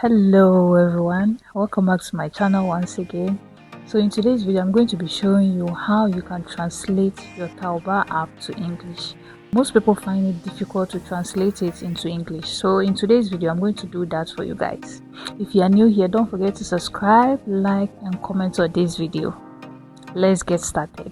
Hello everyone, welcome back to my channel once again. So in today's video I'm going to be showing you how you can translate your Taobao app to English. Most people find it difficult to translate it into English, so in today's video I'm going to do that for you guys. If you are new here, don't forget to subscribe, like and comment on this video. Let's get started.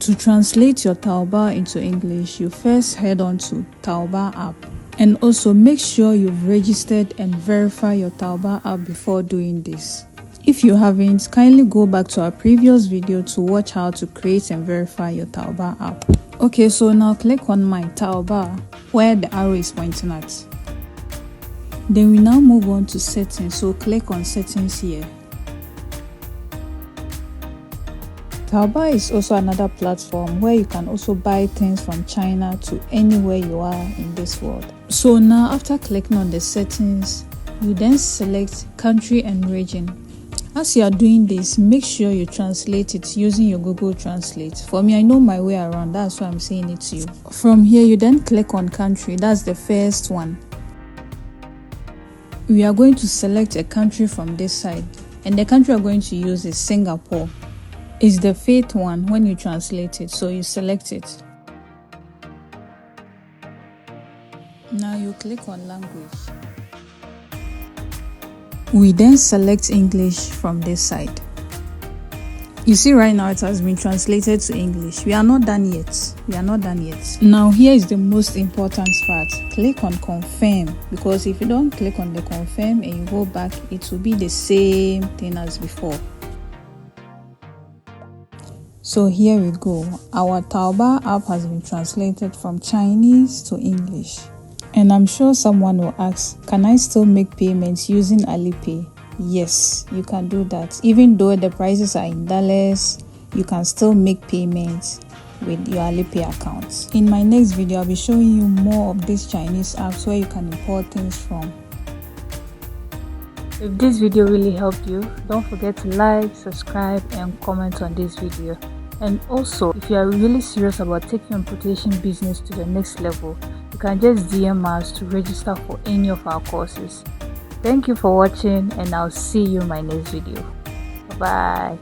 To translate your Taobao into English, you first head on to Taobao app. And also make sure you've registered and verified your Taobao app before doing this. If you haven't, kindly go back to our previous video to watch how to create and verify your Taobao app. Okay, so now click on My Taobao, where the arrow is pointing at. Then we now move on to Settings, so click on Settings here. Taobao is also another platform where you can also buy things from China to anywhere you are in this world. So now after clicking on the settings, you then select country and region. As you are doing this, make sure you translate it using your Google Translate. For me, I know my way around, that's why I'm saying it to you. From here, you then click on country, that's the first one. We are going to select a country from this side, and the country we're going to use is Singapore. It's the fifth one when you translate it, so you select it. Now you click on language. We then select English from this side. You see right now it has been translated to English. We are not done yet. Now here is the most important part. Click on confirm, because if you don't click on the confirm and you go back, it will be the same thing as before. So here we go. Our Taobao app has been translated from Chinese to English. And I'm sure someone will ask, can I still make payments using Alipay? Yes, you can do that. Even though the prices are in dollars, you can still make payments with your Alipay account. In my next video, I'll be showing you more of these Chinese apps where you can import things from. If this video really helped you, don't forget to like, subscribe and comment on this video. And also, if you are really serious about taking your importation business to the next level, you can just DM us to register for any of our courses. Thank you for watching, and I'll see you in my next video. Bye.